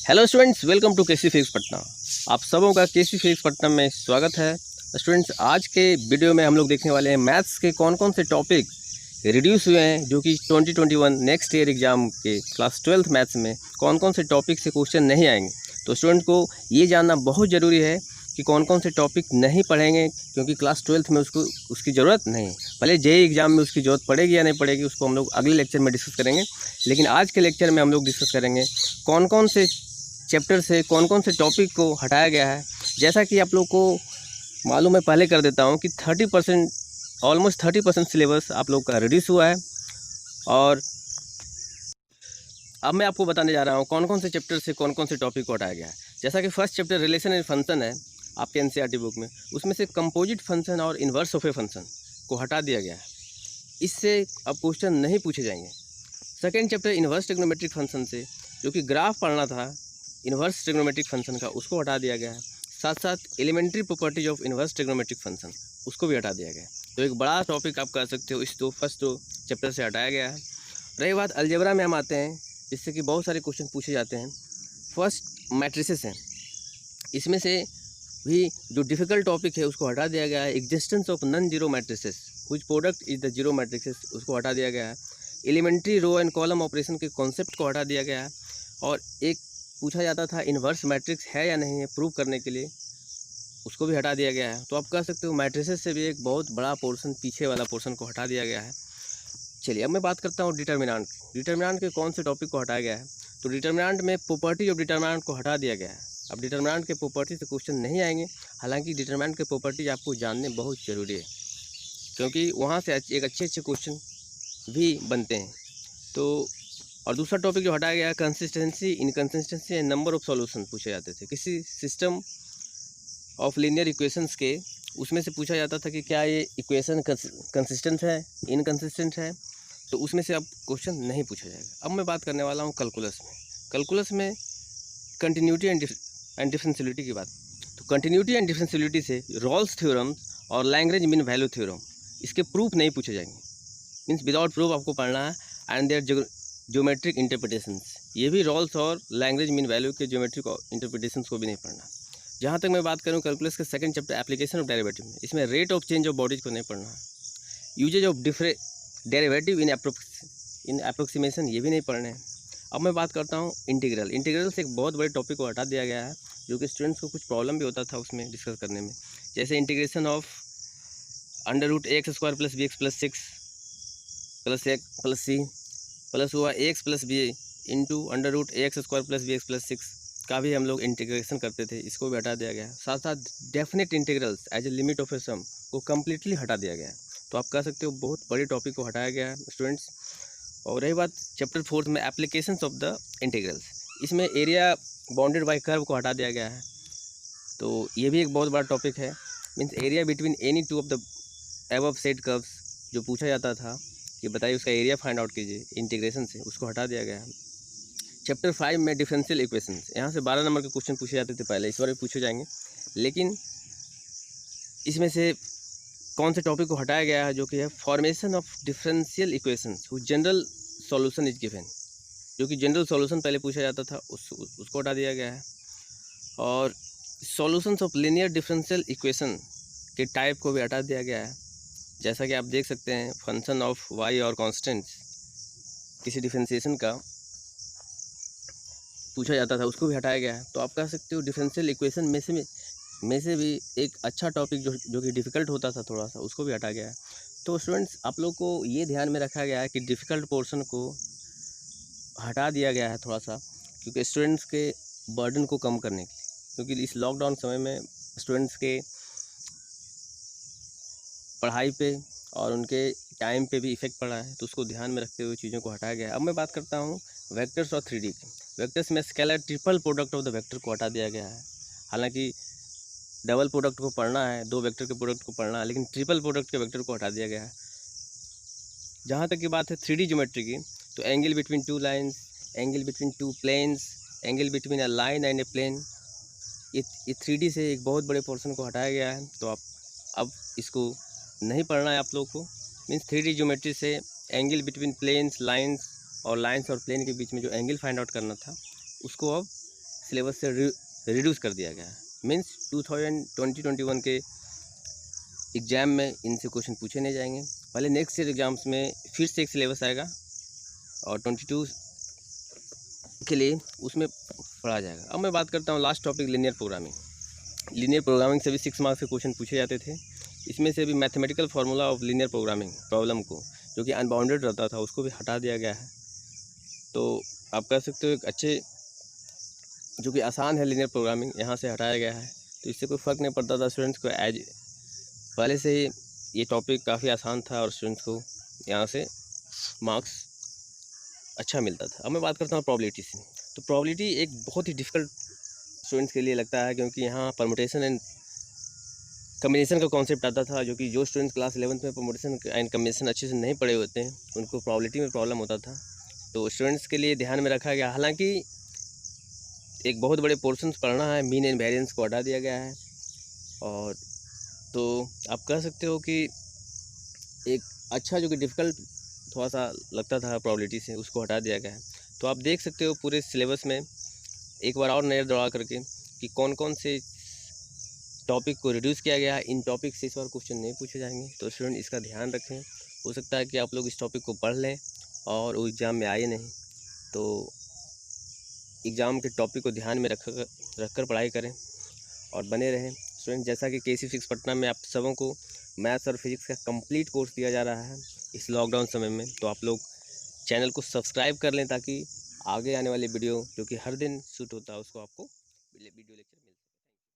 Hello students, welcome to KC physics Patna. आप सबों का केसी फिजिक्स पटना में स्वागत है। स्टूडेंट्स, आज के वीडियो में हम लोग देखने वाले हैं मैथ्स के कौन कौन से टॉपिक रिड्यूस हुए हैं, जो कि 2021 नेक्स्ट ईयर एग्जाम के क्लास 12th मैथ्स में कौन कौन से टॉपिक से क्वेश्चन नहीं आएंगे। तो स्टूडेंट को ये जानना बहुत ज़रूरी है कि कौन कौन से टॉपिक नहीं पढ़ेंगे, क्योंकि क्लास 12th में उसकी ज़रूरत नहीं है। भले जेईई एग्जाम में उसकी ज़रूरत पड़ेगी या नहीं पड़ेगी, उसको हम लोग अगले लेक्चर में डिस्कस करेंगे। लेकिन आज के लेक्चर में हम लोग डिस्कस करेंगे कौन कौन से चैप्टर से कौन कौन से टॉपिक को हटाया गया है। जैसा कि आप लोग को मालूम है, पहले कर देता हूं कि 30% ऑलमोस्ट 30% सिलेबस आप लोग का रिड्यूस हुआ है। और अब मैं आपको बताने जा रहा हूं कौन कौन से चैप्टर से कौन कौन से टॉपिक को हटाया गया है। जैसा कि first chapter relation and function है आपके एनसीईआरटी बुक में, उसमें से कंपोजिट फंक्शन और इन्वर्स ऑफ ए फंक्शन को हटा दिया गया है। इससे अब क्वेश्चन नहीं पूछे जाएंगे। Second chapter inverse trigonometric function से, जो कि ग्राफ पढ़ना था इन्वर्स ट्रिग्नोमेट्रिक फंक्शन का, उसको हटा दिया गया है। साथ साथ elementary properties of inverse trigonometric function, उसको भी हटा दिया गया है। तो एक बड़ा टॉपिक आप कह सकते हो, इस फर्स्ट चैप्टर से हटाया गया है। रही बात अलजेब्रा में हम आते हैं, जिससे कि बहुत सारे क्वेश्चन पूछे जाते हैं। फर्स्ट मैट्रिसेस हैं, इसमें से भी जो डिफ़िकल्ट टॉपिक है उसको हटा दिया गया है। Existence of non zero matrices which product is the zero matrices, उसको हटा दिया गया है। Elementary row and column operation के कॉन्सेप्ट को हटा दिया गया है। और एक पूछा जाता था इन्वर्स मैट्रिक्स है या नहीं है प्रूव करने के लिए, उसको भी हटा दिया गया है। तो आप कह सकते हो मैट्रिसेस से भी एक बहुत बड़ा पोर्शन, पीछे वाला पोर्शन को हटा दिया गया है। चलिए अब मैं बात करता हूँ डिटर्मिनेंट की। डिटर्मिनेंट के कौन से टॉपिक को हटाया गया है? तो डिटर्मिनेंट में प्रॉपर्टी ऑफ डिटर्मिनेंट को हटा दिया गया है। अब डिटर्मिनेंट के प्रॉपर्टी से क्वेश्चन नहीं आएंगे, हालांकि डिटर्मिनेंट के प्रॉपर्टीज आपको जानने बहुत ज़रूरी है, क्योंकि वहाँ से एक अच्छे क्वेश्चन भी बनते हैं। तो और दूसरा टॉपिक जो हटाया गया है, consistency, inconsistency and number of solution पूछे जाते थे किसी सिस्टम ऑफ लीनियर इक्वेशंस के। उसमें से पूछा जाता था कि क्या ये इक्वेशन कंसिस्टेंट है, इनकंसिस्टेंट है, तो उसमें से अब क्वेश्चन नहीं पूछा जाएगा। अब मैं बात करने वाला हूँ कैलकुलस में। कैलकुलस में कंटिन्यूटी एंड डिफरेंशियलिटी की बात। तो कंटिन्यूटी एंड डिफरेंशियलिटी से रॉल्स थ्योरम और लैग्रेंज मीन वैल्यू थ्योरम, इसके प्रूफ नहीं पूछे जाएंगे। मीन्स विदाउट प्रूफ आपको पढ़ना है। एंड देयर ज्योमेट्रिक इंटरप्रिटेशंस, ये भी रॉल्स और लैग्रेंज मीन वैल्यू के ज्योमेट्रिक इंटरप्रिटेशंस को भी नहीं पढ़ना। जहाँ तक मैं बात करूँ कैलकुलस के second chapter application of derivative में, इसमें rate of change of bodies को नहीं पढ़ना है। Uses of derivative in approximation, ये भी नहीं पढ़ने हैं। अब मैं बात करता हूँ इंटीग्रल। इंटीग्रल से एक बहुत बड़े टॉपिक को हटा दिया गया है, जो कि स्टूडेंट्स को कुछ प्रॉब्लम भी होता था उसमें डिस्कस करने में। जैसे integration of √ax² + bx + 6 + a + c plus हुआ ax + b into √ax² + bx + 6 का भी हम लोग इंटीग्रेशन करते थे, इसको भी हटा दिया गया है। साथ साथ definite integrals as a limit of a sum को कम्प्लीटली हटा दिया गया है। तो आप कह सकते हो बहुत बड़े टॉपिक को हटाया गया है स्टूडेंट्स। और रही बात चैप्टर 4 में एप्लीकेशंस ऑफ द इंटीग्रल्स, इसमें एरिया बाउंडेड बाय कर्व को हटा दिया गया है। तो ये भी एक बहुत बड़ा टॉपिक है। Means area between any two of the above said curves जो पूछा जाता था कि बताइए उसका एरिया फाइंड आउट कीजिए इंटीग्रेशन से, उसको हटा दिया गया है। चैप्टर 5 में डिफरेंशियल इक्वेशंस, यहाँ से 12 नंबर के क्वेश्चन पूछे जाते थे पहले, इस बार भी पूछे जाएंगे। लेकिन इसमें से कौन से टॉपिक को हटाया गया है, जो कि है formation of differential equations whose general solution is given, जो कि जनरल सॉल्यूशन पहले पूछा जाता था, उसको हटा दिया गया है। और solutions of linear differential equation के टाइप को भी हटा दिया गया है। जैसा कि आप देख सकते हैं, फंक्शन ऑफ वाई और कांस्टेंट किसी डिफरेंशिएशन का पूछा जाता था, उसको भी हटाया गया है। तो आप कह सकते हो डिफरेंशियल इक्वेशन में से भी एक अच्छा टॉपिक जो कि डिफ़िकल्ट होता था थोड़ा सा, उसको भी हटा गया है। तो स्टूडेंट्स, आप लोग को ये ध्यान में रखा गया है कि डिफ़िकल्ट पोर्शन को हटा दिया गया है थोड़ा सा, क्योंकि स्टूडेंट्स के बर्डन को कम करने के लिए, क्योंकि इस लॉकडाउन समय में स्टूडेंट्स के पढ़ाई पे और उनके टाइम पे भी इफेक्ट पड़ा है, तो उसको ध्यान में रखते हुए चीज़ों को हटाया गया है। अब मैं बात करता हूँ वेक्टर्स और 3D की। वेक्टर्स में scalar triple product of the vector को हटा दिया गया है। हालांकि डबल प्रोडक्ट को पढ़ना है, दो वेक्टर के प्रोडक्ट को पढ़ना है, लेकिन ट्रिपल प्रोडक्ट के वेक्टर को हटा दिया गया है। जहाँ तक की बात है 3D ज्योमेट्री की, तो angle between two lines, angle between two planes, angle between a line and a plane, ये 3D से एक बहुत बड़े पोर्शन को हटाया गया है। तो आप अब इसको नहीं पढ़ना है आप लोग को। मीन्स 3D ज्योमेट्री से एंगल बिटवीन प्लेन्स, लाइंस और प्लेन के बीच में जो एंगल फाइंड आउट करना था, उसको अब सिलेबस से रिड्यूस कर दिया गया है। मीन्स 2020-21 के एग्ज़ाम में इनसे क्वेश्चन पूछे नहीं जाएंगे। पहले नेक्स्ट ईयर एग्ज़ाम्स में फिर से एक सिलेबस आएगा और 22 के लिए उसमें पढ़ा जाएगा। अब मैं बात करता हूँ last topic, linear programming. Linear programming से भी 6 मार्क्स के क्वेश्चन पूछे जाते थे। इसमें से भी mathematical formula of linear programming problem को, जो कि अनबाउंडेड रहता था, उसको भी हटा दिया गया है। तो आप कह सकते हो एक अच्छे, जो कि आसान है लीनियर प्रोग्रामिंग, यहाँ से हटाया गया है। तो इससे कोई फ़र्क नहीं पड़ता था स्टूडेंट्स को, एज पहले से ही ये टॉपिक काफ़ी आसान था और स्टूडेंट्स को यहाँ से मार्क्स अच्छा मिलता था। अब मैं बात करता हूँ प्रोबेबिलिटी से। तो प्रोबेबिलिटी एक बहुत ही डिफ़िकल्ट स्टूडेंट्स के लिए लगता है, क्योंकि यहाँ परमुटेशन एंड कम्बिनेशन का कॉन्सेप्ट आता था, जो कि जो स्टूडेंट्स क्लास 11th में परमुटेशन एंड कम्बिनेशन अच्छे से नहीं पढ़े होते हैं, उनको प्रोबेबिलिटी में प्रॉब्लम होता था। तो स्टूडेंट्स के लिए ध्यान में रखा गया। हालांकि एक बहुत बड़े पोर्शंस पढ़ना है, मीन एंड वेरिएंस को हटा दिया गया है। और तो आप कह सकते हो कि एक अच्छा, जो कि डिफ़िकल्ट थोड़ा सा लगता था प्रोबेबिलिटी से, उसको हटा दिया गया है। तो आप देख सकते हो पूरे सिलेबस में एक बार और नज़र दौड़ा करके कि कौन कौन से टॉपिक को रिड्यूस किया गया है। इन टॉपिक से इस बार क्वेश्चन नहीं पूछे जाएंगे, तो स्टूडेंट इसका ध्यान रखें। हो सकता है कि आप लोग इस टॉपिक को पढ़ लें और वो एग्ज़ाम में आए नहीं, तो एग्ज़ाम के टॉपिक को ध्यान में रखकर पढ़ाई करें और बने रहें स्टूडेंट। जैसा कि KC फिजिक्स पटना में आप सबों को मैथ्स और फिजिक्स का कंप्लीट कोर्स दिया जा रहा है इस लॉकडाउन समय में, तो आप लोग चैनल को सब्सक्राइब कर लें, ताकि आगे आने वाली वीडियो, जो कि हर दिन शूट होता है, उसको आपको वीडियो लेक्चर